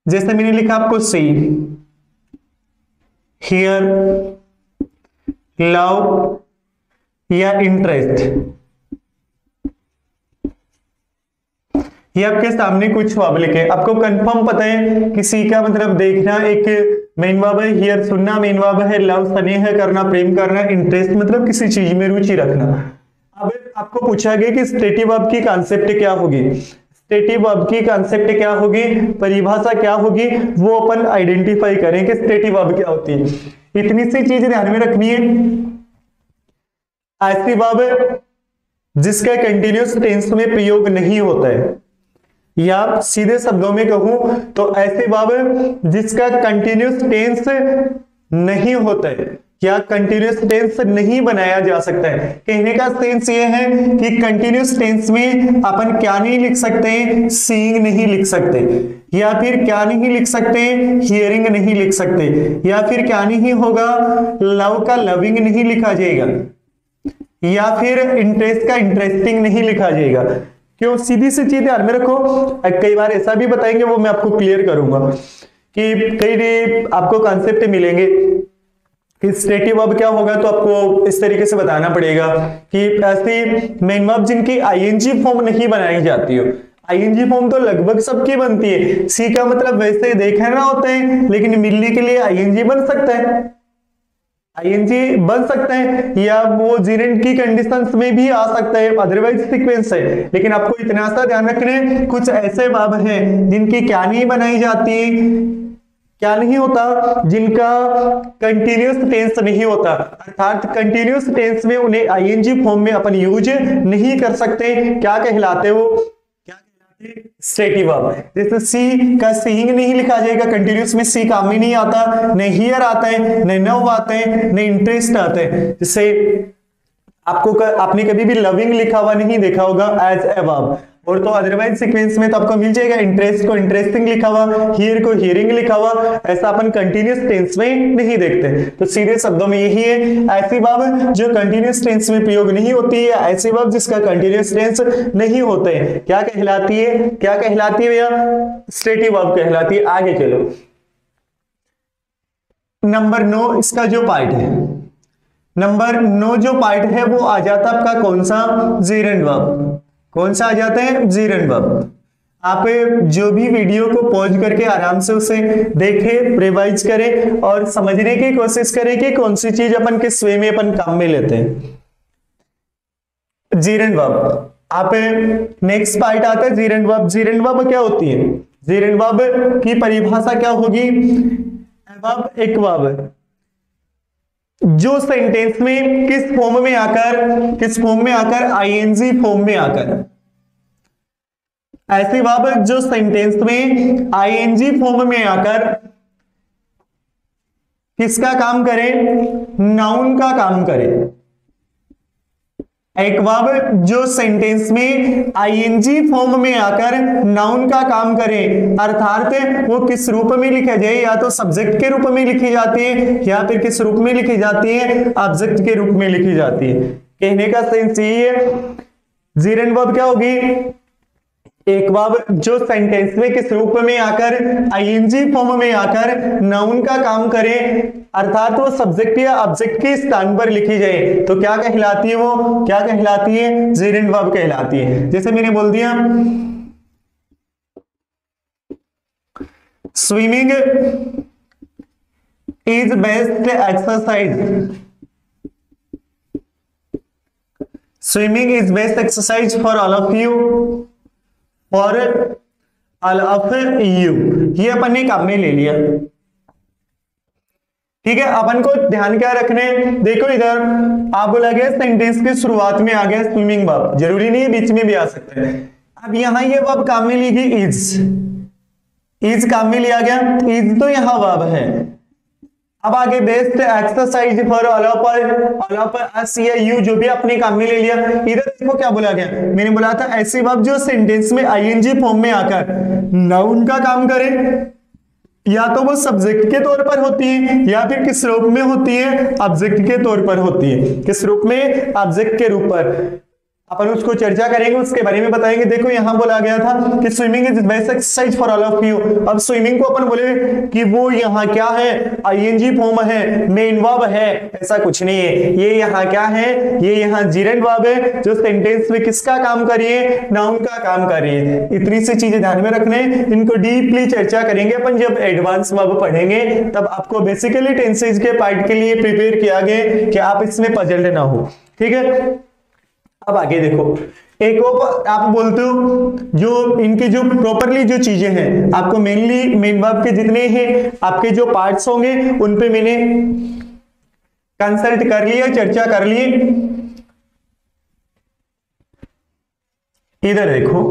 जैसे मैंने लिखा आपको सी, हियर, लव या इंटरेस्ट, ये आपके सामने कुछ वर्ब लिखे। आपको कंफर्म पता है किसी का मतलब देखना, एक मेन वर्ब है, हियर सुनना मेन वर्ब है, लव स्नेह करना, प्रेम करना, इंटरेस्ट मतलब किसी चीज में रुचि रखना। अब आपको पूछा गया कि स्टेटिव वर्ब की कॉन्सेप्ट क्या होगी, स्टेटिव वर्ब की कॉन्सेप्ट क्या होगी, परिभाषा क्या होगी, वो अपन आइडेंटिफाई करें कि स्टेटिव वर्ब क्या होती है। इतनी सी चीज ध्यान में रखनी है, ऐसी वर्ब जिसका कंटिन्यूअस टेंस में प्रयोग नहीं होता है, या सीधे शब्दों में कहूं तो ऐसे वर्ब जिसका कंटिन्यूस टेंस नहीं होता है या कंटिन्यूस टेंस नहीं बनाया जा सकता है। कहने का सेंस ये है कि कंटिन्यूस टेंस में अपन क्या नहीं लिख सकते, सीइंग नहीं लिख सकते, या फिर क्या नहीं लिख सकते, हियरिंग नहीं लिख सकते, या फिर क्या नहीं होगा, लव का लविंग नहीं लिखा जाएगा, या फिर इंटरेस्ट का इंटरेस्टिंग नहीं लिखा जाएगा। क्यों? सीधी सी चीज ध्यान में रखो, कई बार ऐसा भी बताएंगे, वो मैं आपको क्लियर करूंगा कि कई आपको कॉन्सेप्ट मिलेंगे कि स्टेटिव वर्ब क्या होगा, तो आपको इस तरीके से बताना पड़ेगा कि ऐसी मेन वर्ब जिनकी आईएनजी फॉर्म नहीं बनाई जाती हो। आईएनजी फॉर्म तो लगभग सबकी बनती है, सी का मतलब वैसे देखना होता है, लेकिन मिलने के लिए आईएनजी बन सकता है, आईएनजी बन सकता है, या वो जीरेंट की कंडीशंस में भी आ सकता है, अदरवाइज सीक्वेंस है। लेकिन आपको इतना सा ध्यान रखना, कुछ ऐसे वर्ब हैं जिनकी क्या नहीं बनाई जाती, क्या नहीं होता, जिनका कंटिन्यूस टेंस नहीं होता, अर्थात कंटिन्यूस टेंस में उन्हें आईएनजी फॉर्म में अपन यूज नहीं कर सकते। क्या कहलाते वो? क्या कहलाते? Stative verb. जैसे सी का सीइंग नहीं लिखा जाएगा, कंटिन्यूस में सी काम में नहीं आता, न हियर आता है, न नव आता है, न इंटरेस्ट आता है। जैसे आपने कभी भी लविंग लिखा हुआ नहीं देखा होगा एज ए वर्ब, और तो अदरवाइज सीक्वेंस में तो आपको मिल जाएगा इंटरेस्ट को इंटरेस्टिंग लिखा हुआ, हियर को हियरिंग लिखा हुआ। ऐसा अपन कंटिन्यूस टेंस में नहीं देखते। तो सीधे शब्दों में यही है, ऐसी वर्ब जो कंटिन्यूस टेंस में प्रयोग नहीं होती है, ऐसी वर्ब जिसका कंटिन्यूस टेंस नहीं होते हैं, क्या कहलाती है? क्या कहलाती है भैया? स्टेटिव वर्ब कहलाती है। आगे चलो, नंबर 9 इसका जो पार्ट है, नंबर 9 जो पार्ट है वो आ जाता आपका कौन सा? जीरेंड वर्ब। कौन सा आ जाता है? जीरेंड वर्ब। आप जो भी वीडियो को पॉज करके आराम से उसे देखें, रिवाइज करें और समझने की कोशिश करें कि कौन सी चीज अपन किस वे में अपन काम में लेते हैं। जीरेंड वर्ब, आप नेक्स्ट पार्ट आता है जीरेंड वर्ब। जीरेंड वर्ब क्या होती है? जीरेंड वर्ब की परिभाषा क्या होगी? वर्ब एक वर्ब जो सेंटेंस में किस फॉर्म में आकर आईएनजी फॉर्म में आकर, ऐसी वर्ब जो सेंटेंस में आईएनजी फॉर्म में आकर किसका काम करे? नाउन का काम करे। एक वर्ब जो सेंटेंस में आईएनजी फॉर्म में आकर नाउन का काम करे, अर्थात वो किस रूप में लिखा जाए, या तो सब्जेक्ट के रूप में लिखी जाती है या फिर किस रूप में लिखी जाती है? ऑब्जेक्ट के रूप में लिखी जाती है। कहने का सेंस यही है, जीरेंड वर्ब क्या होगी? एक वर्ब जो सेंटेंस में किस रूप में आकर आईएनजी फॉर्म में आकर नाउन का काम करे, अर्थात वो सब्जेक्ट या ऑब्जेक्ट के स्थान पर लिखी जाए, तो क्या कहलाती है? वो क्या कहलाती है? जीरेंड वर्ब कहलाती है। जैसे मैंने बोल दिया, swimming is best exercise, swimming is best exercise for all of you, और ऑल ऑफ यू, ये अपन ने काम में ले लिया। ठीक है, अपन को ध्यान क्या रखने? देखो इधर आप बोला गया सेंटेंस की शुरुआत में आ गया स्विमिंग वर्ब, जरूरी नहीं है बीच में भी आ सकता है। अब यहां ये वर्ब काम में ली गई इज काम में लिया गया, इज तो यहां वर्ब है। अब आगे best exercise for all of us या यू, जो भी अपने काम में ले लिया। इधर देखो क्या बोला गया, मैंने बोला था ऐसी वर्ब जो सेंटेंस में आईएनजी फॉर्म में आकर नाउन का काम करे, या तो वो सब्जेक्ट के तौर पर होती है या फिर किस रूप में होती है? ऑब्जेक्ट के तौर पर होती है। किस रूप में? ऑब्जेक्ट के रूप पर। अपन उसको चर्चा करेंगे, उसके बारे में बताएंगे। देखो यहां बोला गया था कि swimming is best exercise for all of you. अब स्विमिंग को अपन बोले कि वो यहाँ क्या है? आईएनजी फॉर्म है, मेन वर्ब है, ऐसा कुछ नहीं है। ये यहाँ क्या है? ये यहाँ जीरेंड वर्ब है जो सेंटेंस में किसका काम करिए? नाउन का काम करिए। इतनी सी चीजें ध्यान में रखने, इनको डीपली चर्चा करेंगे अपन जब एडवांस वर्ब पढ़ेंगे, तब आपको बेसिकली टेंसेज के पार्ट के लिए प्रिपेयर किया गया कि आप इसमें पजल्ड ना हो। ठीक है, अब आगे देखो, एक और आप बोलते हो जो इनकी जो प्रॉपरली जो चीजें हैं, आपको मेनली मेन वर्ब के जितने हैं आपके जो पार्ट्स होंगे उन पे मैंने कंसल्ट कर लिया, चर्चा कर ली। इधर देखो,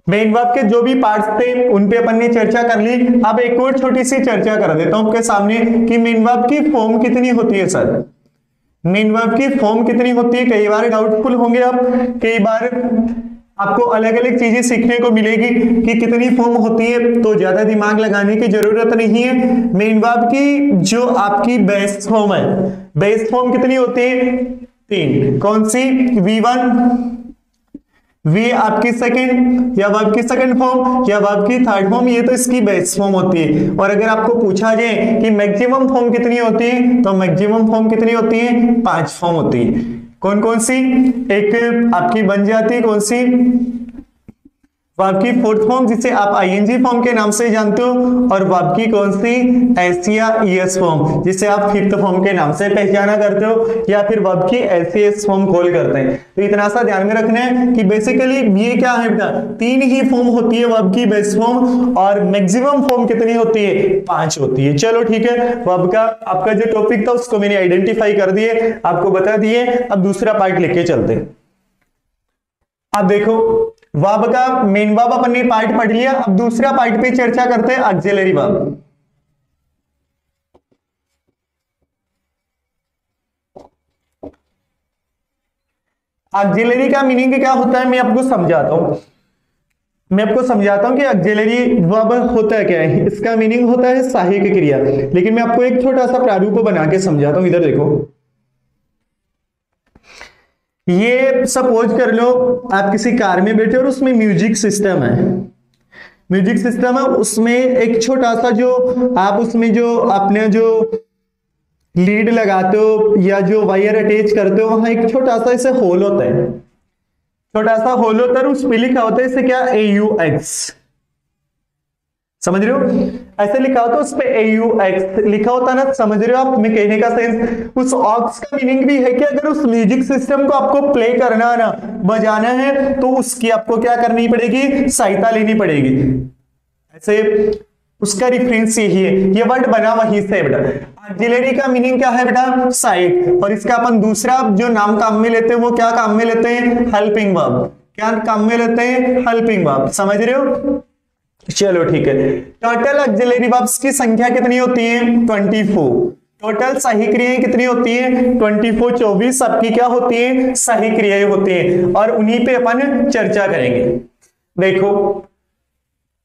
मेन वर्ब के जो भी पार्ट्स थे उन पे अपन ने चर्चा कर ली। अब एक और छोटी सी चर्चा कर देता हूं आपके सामने कि मेन वर्ब की फॉर्म कितनी होती है सर। मेन वर्ब की फॉर्म कितनी होती है, कई बार डाउटफुल होंगे आप, कई बार आपको अलग अलग चीजें सीखने को मिलेगी कि कितनी फॉर्म होती है, तो ज्यादा दिमाग लगाने की जरूरत नहीं है। मेन वर्ब की जो आपकी बेस फॉर्म है, बेस फॉर्म कितनी होती है, 3। कौन सी, V1, वी आपकी सेकंड या वर्ब की सेकंड फॉर्म या वर्ब की थर्ड फॉर्म, ये तो इसकी बेस फॉर्म होती है। और अगर आपको पूछा जाए कि मैक्सिमम फॉर्म कितनी होती है, तो मैक्सिमम फॉर्म कितनी होती है, 5 फॉर्म होती है। कौन कौन सी, एक आपकी बन जाती है कौन सी, वर्ब की फोर्थ फॉर्म जिसे आप आईएनजी फॉर्म के नाम से जानते हो, और वर्ब की कौन सी, एस या ईएस फॉर्म जिसे आप फिफ्थ फॉर्म के नाम से पहचाना करते हो, या फिर वर्ब की एसईएस फॉर्म कॉल करते हैं। तो इतना सा ध्यान में रखना है कि बेसिकली ये क्या है बेटा, 3 ही फॉर्म होती है वर्ब की बेस फॉर्म, और मैक्सिमम फॉर्म कितनी होती है, 5 होती है। चलो ठीक है, वर्ब का आपका जो टॉपिक था उसको मैंने आइडेंटिफाई कर दिए, आपको बता दिए। अब दूसरा पार्ट लेके चलते हैं। अब देखो वर्ब का मेन वर्ब अपन ने पार्ट पढ़ लिया, अब दूसरा पार्ट पे चर्चा करते हैं, ऑक्सिलरी वर्ब। ऑक्सिलरी का मीनिंग क्या होता है मैं आपको समझाता हूं, कि ऑक्सिलरी वर्ब होता है क्या है। इसका मीनिंग होता है सहायक क्रिया, लेकिन मैं आपको एक छोटा सा प्रारूप बना के समझाता हूं। इधर देखो, ये सपोज कर लो आप किसी कार में बैठे और उसमें म्यूजिक सिस्टम है, उसमें एक छोटा सा जो आप उसमें जो अपने जो लीड लगाते हो या जो वायर अटैच करते हो, वहां एक छोटा सा ऐसे होल होता है, उस पे लिखा होता है इसे क्या, AUX, समझ रहे हो, ऐसे लिखा होता है उस पे AUX लिखा होता है ना, समझ रहे हो आप मैं कहने का सेंस। उस ऑक्स का मीनिंग भी है कि अगर उस म्यूजिक सिस्टम को आपको प्ले करना है ना, बजाना है, तो उसकी आपको क्या करनी पड़ेगी, सहायता लेनी पड़ेगी। ऐसे उसका रिफरेंस यही है, ये वर्ड बना वहीं से बेटा। ऑक्सिलरी का मीनिंग क्या है बेटा, सहायक, और इसका अपन दूसरा जो नाम काम में लेते हैं वो क्या काम में लेते हैं, हेल्पिंग वर्ब। क्या काम में लेते हैं, हेल्पिंग वर्ब, समझ रहे हो। चलो ठीक है, टोटल ऑक्सिलरी वर्ब्स की संख्या कितनी होती है, 24। टोटल सही क्रियाएं कितनी होती है, 24, 24 सबकी क्या होती है, सही क्रियाएं होती हैं, और उन्हीं पे अपन चर्चा करेंगे। देखो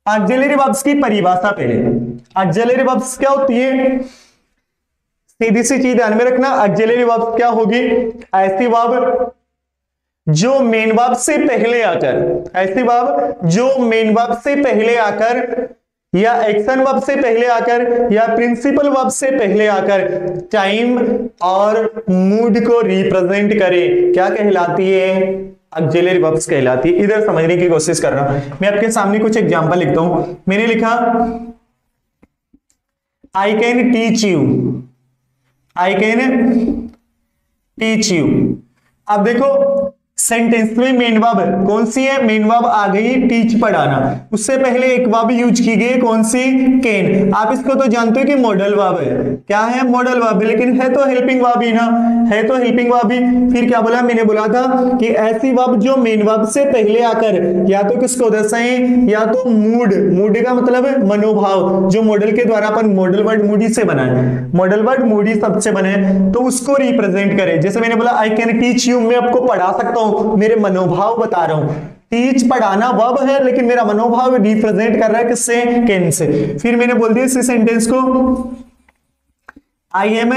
ऑक्सिलरी वर्ब्स की परिभाषा पहले, ऑक्सिलरी वर्ब्स क्या होती है, सीधी सी चीज ध्यान में रखना, ऑक्सिलरी वर्ब्स क्या होगी, ऐसी वर्ब जो मेन वर्ब से पहले आकर, ऐसी वर्ब जो मेन वर्ब से पहले आकर या एक्शन वर्ब से पहले आकर या प्रिंसिपल वर्ब से पहले आकर टाइम और मूड को रिप्रेजेंट करे, क्या कहलाती है, ऑक्सिलरी वर्ब्स कहलाती है। इधर समझने की कोशिश कर रहा हूं, मैं आपके सामने कुछ एग्जांपल लिखता हूं। मैंने लिखा I can teach you, I can teach you. अब देखो सेंटेंस में मेन वर्ब कौन सी है, मेन वर्ब आ गई टीच, पढ़ाना। उससे पहले एक वर्ब यूज की गई कौन सी, कैन। आप इसको तो जानते हो कि मॉडल वर्ब है, क्या है, मॉडल वर्ब, लेकिन है तो हेल्पिंग वर्ब ही ना, है तो हेल्पिंग वर्ब ही। फिर क्या बोला, मैंने बोला था कि ऐसी वर्ब जो मेन वर्ब से पहले आकर या तो किसको दर्शाएं, या तो मूड, मूड का मतलब है मनोभाव, जो मॉडल के द्वारा अपन मॉडल वर्ड मूडी से बनाए, मॉडल वर्ड मूडी सबसे बने, तो उसको रिप्रेजेंट करे। जैसे मैंने बोला आई कैन टीच यू, मैं आपको पढ़ा सकता हूं, मेरे मनोभाव बता रहा हूं। टीच पढ़ाना वर्ब है, लेकिन मेरा मनोभाव रिप्रेजेंट कर रहा है किससे, कैन से। फिर मैंने बोल दिया इस सेंटेंस को आई एम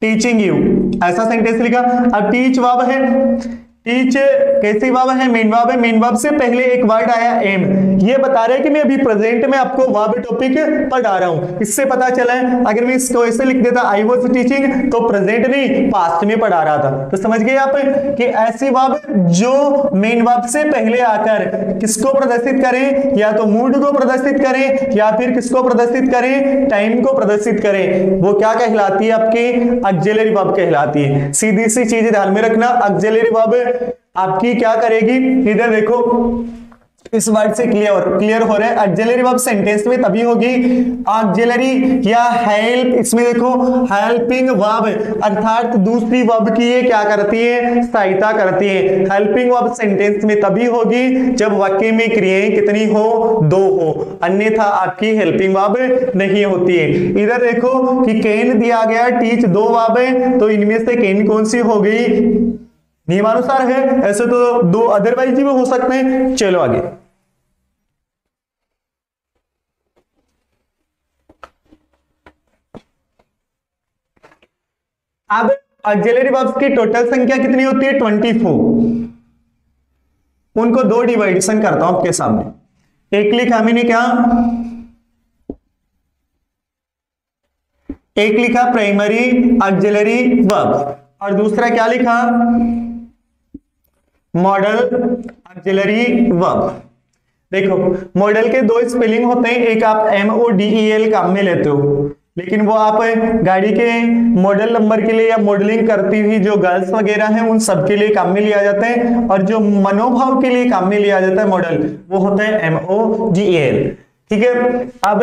टीचिंग यू, ऐसा सेंटेंस लिखा। अब टीच वर्ब है, टीच कैसी वर्ब है, मेन वर्ब है, मेन वर्ब से पहले एक वर्ड आया एम, ये बता रहा है कि मैं अभी प्रेजेंट में आपको वर्ब टॉपिक पढ़ा रहा हूं। इससे पता चला है अगर मैं इसको ऐसे लिख देता आई वाज टीचिंग, तो प्रेजेंट नहीं पास्ट में पढ़ा रहा था। तो समझ गए आप कि ऐसी वर्ब जो मेन वर्ब से पहले आकर किसको प्रदर्शित करें, या तो मूड को प्रदर्शित करें या फिर किसको प्रदर्शित करें, टाइम को प्रदर्शित करें, वो क्या कहलाती है, आपकी ऑक्सिलरी वर्ब कहलाती है। सीधी सी चीज ध्यान में रखना, ऑक्सिलरी वर्ब आपकी क्या करेगी, इधर देखो इस वर्ड से क्लियर हो रहा है। ऑक्सिलरी वर्ब सेंटेंस में तभी होगी ऑक्सिलरी या हेल्प, इसमें देखो हेल्पिंग वर्ब अर्थात दूसरी वर्ब की ये क्या करती है, सहायता करती है। हेल्पिंग वर्ब सेंटेंस में तभी होगी जब वाक्य में क्रियाएं कितनी हो, 2 हो, अन्यथा आपकी हेल्पिंग वर्ब नहीं होती है। इधर देखो कि कैन दिया गया, टीच 2 वर्ब है, तो इनमें से कैन कौन सी हो गई, नियमानुसार है, ऐसे तो 2 अदरवाइज भी हो सकते हैं। चलो आगे, अब ऑक्सिलरी वर्ब्स की टोटल संख्या कितनी होती है, 24। उनको 2 डिवाइडेशन करता हूं आपके सामने। एक लिखा मैंने क्या, एक लिखा प्राइमरी ऑक्सिलरी वर्ब और दूसरा क्या लिखा, मॉडल ऑक्सिलरी वर्ब। देखो मॉडल के 2 स्पेलिंग होते हैं, एक आप MODEL काम में लेते हो, लेकिन वो आप गाड़ी के मॉडल नंबर के लिए या मॉडलिंग करती हुई जो गर्ल्स वगैरह हैं उन सब के लिए काम में लिया जाता है, और जो मनोभाव के लिए काम में लिया जाता है मॉडल, वो होता है MODEL। ठीक है, अब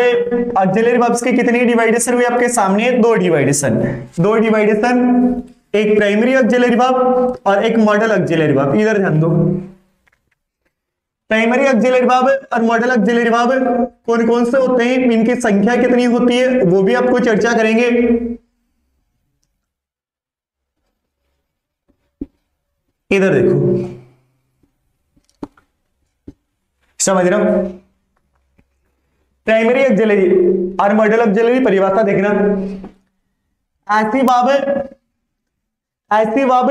ऑक्सिलरी वर्ब्स की कितनी डिवाइडेशन हुई आपके सामने, 2 डिवाइडेशन। एक प्राइमरी ऑक्सिलरी वर्ब और एक मॉडल ऑक्सिलरी वर्ब। इधर ध्यान दो, प्राइमरी ऑक्सिलरी वर्ब और मॉडल ऑक्सिलरी वर्ब कौन कौन से होते हैं, इनकी संख्या कितनी होती है, वो भी आपको चर्चा करेंगे। इधर देखो, समझ रहे हो, प्राइमरी ऑक्सिलरी और मॉडल ऑक्सिलरी परिभाषा देखना। ऐसी वर्ब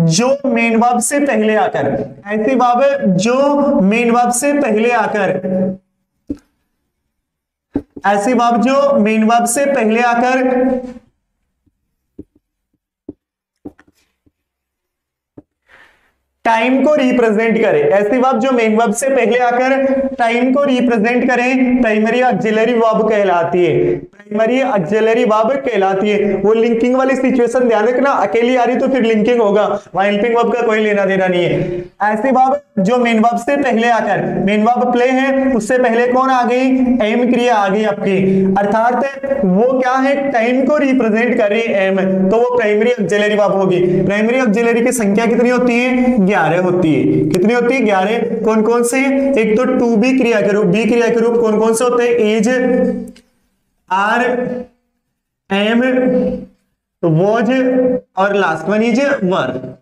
जो मेन वर्ब से पहले आकर, ऐसी वर्ब जो मेन वर्ब से पहले आकर, ऐसी वर्ब जो मेन वर्ब से पहले आकर टाइम को रिप्रेजेंट करे, ऐसी वर्ब जो मेन वर्ब से पहले आकर टाइम को रिप्रेजेंट करें, प्राइमरी ऑक्सिलरी वर्ब कहलाती है। प्राइमरी ऑक्सिलरी वर्ब कहलाती है। वो लिंकिंग वाली सिचुएशन ध्यान रखना, अकेली आ रही तो फिर लिंकिंग होगा, वहां हेल्पिंग वर्ब का कोई लेना देना नहीं है। ऐसी वर्ब जो मेन वर्ब से पहले आकर, मेन वर्ब प्ले है, उससे पहले कौन आ गई, एम क्रिया आ गई आपकी, अर्थात वो क्या है, टाइम को रिप्रेजेंट कर रही है एम, तो वो प्राइमरी ऑक्सिलरी वर्ब होगी। प्राइमरी ऑक्सिलरी की संख्या कितनी होती है, 11 होती है। कितनी होती है, 11। कौन कौन से, एक तो टू बी क्रिया के रूप, बी क्रिया के रूप कौन कौन से होते हैं, इज, आर, एम, वॉज और लास्ट वन इज वर।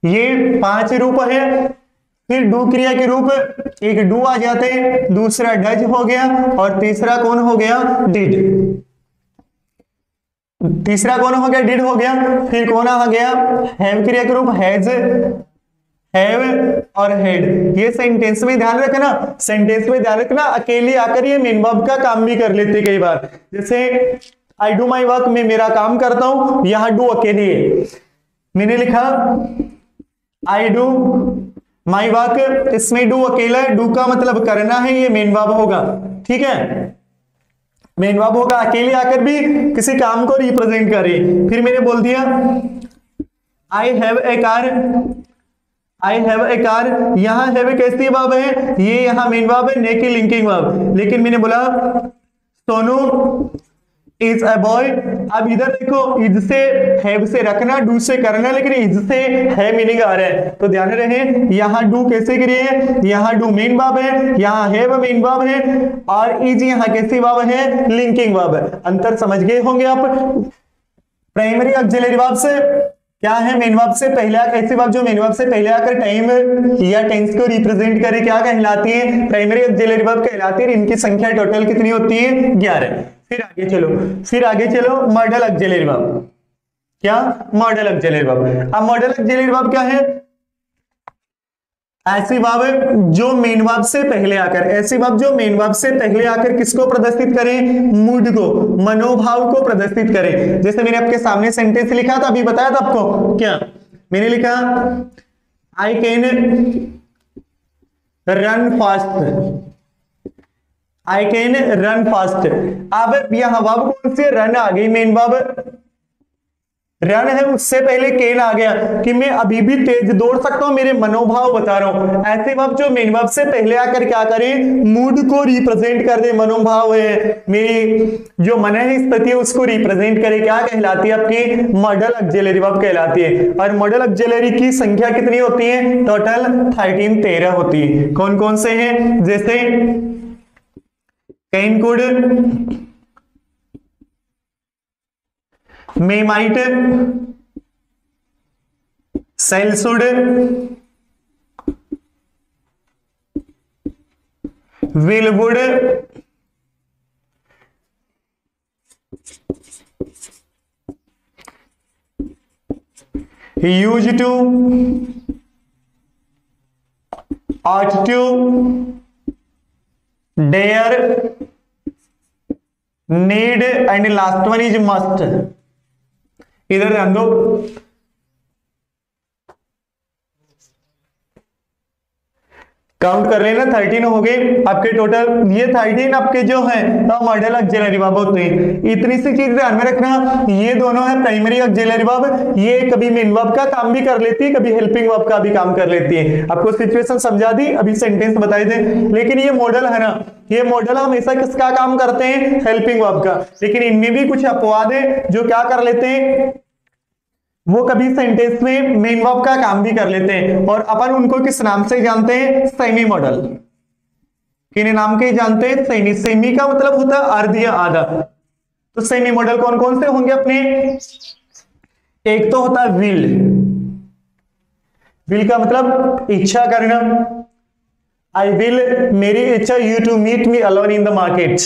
ये 5 रूप है। फिर डू क्रिया के रूप, एक डू आ जाते हैं, दूसरा डज हो गया और तीसरा कौन हो गया, डिड। तीसरा कौन हो गया, डिड हो गया। फिर कौन आ गया, हैव क्रिया के रूप, हैज, हैव और हैड। ये सेंटेंस में ध्यान रखना, सेंटेंस में ध्यान रखना, अकेले आकर ये मेन वर्ब का काम भी कर लेते कई बार। जैसे आई डू माई वर्क, मैं मेरा काम करता हूं, यहां डू अकेली है। मैंने लिखा आई डू माई वर्क, इसमें डू अकेला है, डू का मतलब करना है, ये मेन वर्ब होगा। ठीक है, मेन वर्ब होगा, अकेले आकर भी किसी काम को रिप्रेजेंट करे। फिर मैंने बोल दिया I have a car, I have a car, यहां हैव कैसी वर्ब है, ये यहां मेन वर्ब है, ने की लिंकिंग वर्ब। लेकिन मैंने बोला सोनू इज अ बॉय, अब इधर देखो इज से हैव से रखना, डू से करना, लेकिन इज से है मीनिंग आ रहा है, तो ध्यान रहे यहां डू कैसे क्रिया है, यहां डू मेन वर्ब है, यहां हैव मेन वर्ब है, और इज यहां कैसी वर्ब है, लिंकिंग वर्ब है। अंतर समझ गए होंगे आप। प्राइमरी ऑक्सिलरी वर्ब से क्या है, मेन वर्ब से पहले, ऐसी वर्ब जो मेन वर्ब से पहले आकर टाइम या टेंस को रिप्रेजेंट करे, क्या कहलाती है, प्राइमरी ऑक्सिलरी वर्ब कहलाती है। इनकी संख्या टोटल कितनी होती है, 11। फिर आगे चलो, मॉडल ऑक्सिलरी वर्ब। क्या, मॉडल ऑक्सिलरी वर्ब। अब मॉडल ऑक्सिलरी वर्ब क्या है, ऐसी वर्ब जो मेन वर्ब से पहले आकर, ऐसी वर्ब जो मेन वर्ब से पहले आकर किसको प्रदर्शित करें, मूड को, मनोभाव को प्रदर्शित करें। जैसे मैंने आपके सामने सेंटेंस लिखा था, अभी बताया था आपको, क्या मैंने लिखा I can run fast, I can run fast. अब यहां वर्ब कौन सी, रन आ गई मेन वर्ब, रन है उससे पहले कैन आ गया कि मैं अभी भी तेज दौड़ सकता हूं, मेरे मनोभाव बता रहा हूं। ऐसे वर्ब जो मेन वर्ब से पहले आकर क्या करें, मूड को रिप्रेजेंट कर दे। मनोभाव है, मेरी जो मन है स्थिति है उसको रिप्रेजेंट करे, क्या कहलाती है आपकी मॉडल ऑक्सिलरी वर्ब कहलाती है। और मॉडल ऑक्सिलरी की संख्या कितनी होती है, टोटल 13 होती है। कौन कौन से हैं, जैसे can, could, may, might, shall, should, will, would, use to, ought to, dare, need and last one is must। इधर ध्यान दो, काउंट कर लेना 13 हो गए आपके टोटल। ये 13 आपके जो है मॉडल ऑक्सिलरी वर्ब होते हैं। इतनी सी चीज ध्यान में रखना, ये दोनों है प्राइमरी ऑक्सिलरी वर्ब, ये कभी मेन वर्ब का काम भी कर लेती है, कभी हेल्पिंग वर्ब का भी काम कर लेती है। आपको सिचुएशन समझा दी, अभी सेंटेंस बताई दे। लेकिन ये मॉडल है ना, ये मॉडल हमेशा किसका काम करते हैं, हेल्पिंग वर्ब का। लेकिन इनमें भी कुछ अपवाद है जो क्या कर लेते हैं, वो कभी सेंटेंस में मेन वर्ब का काम भी कर लेते हैं। और अपन उनको किस नाम से जानते हैं, सेमी मॉडल। किन नाम के जानते हैं, सेमी। सेमी का मतलब होता है अर्ध या आधा। तो सेमी मॉडल कौन कौन से होंगे अपने, एक तो होता है विल। विल का मतलब इच्छा करना, आई विल, मेरी इच्छा, you to meet me alone in the market,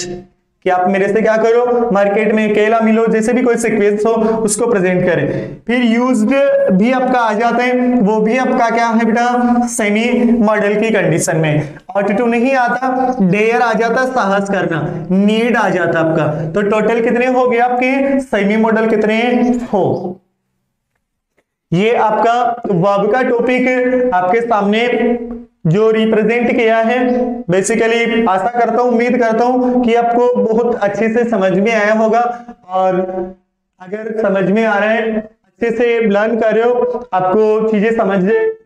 कि आप मेरे से क्या करो, मार्केट में अकेला मिलो, जैसे भी कोई सीक्वेंस हो उसको प्रेजेंट करें। फिर यूज्ड भी आपका आ जाता है, वो भी आपका क्या है बेटा, सेमी मॉडल की कंडीशन में। ought to नहीं आता, डेयर आ जाता, साहस करना, नीड आ जाता आपका। तो टोटल कितने हो गए आपके सेमी मॉडल, कितने हो। ये आपका वर्ब का टॉपिक आपके सामने जो रिप्रेजेंट किया है। बेसिकली आशा करता हूं, उम्मीद करता हूं कि आपको बहुत अच्छे से समझ में आया होगा। और अगर समझ में आ रहा है, अच्छे से लर्न कर रहे हो, आपको चीजें समझ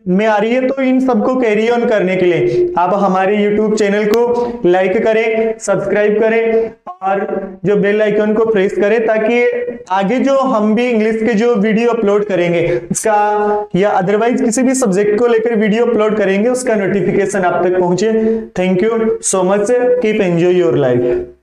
में आ रही है, तो इन सबको कैरी ऑन करने के लिए आप हमारे YouTube चैनल को लाइक करें, सब्सक्राइब करें और जो बेल आइकन को प्रेस करें, ताकि आगे जो हम भी इंग्लिश के जो वीडियो अपलोड करेंगे उसका, या अदरवाइज किसी भी सब्जेक्ट को लेकर वीडियो अपलोड करेंगे, उसका नोटिफिकेशन आप तक पहुंचे। Thank you so much, keep enjoy your life.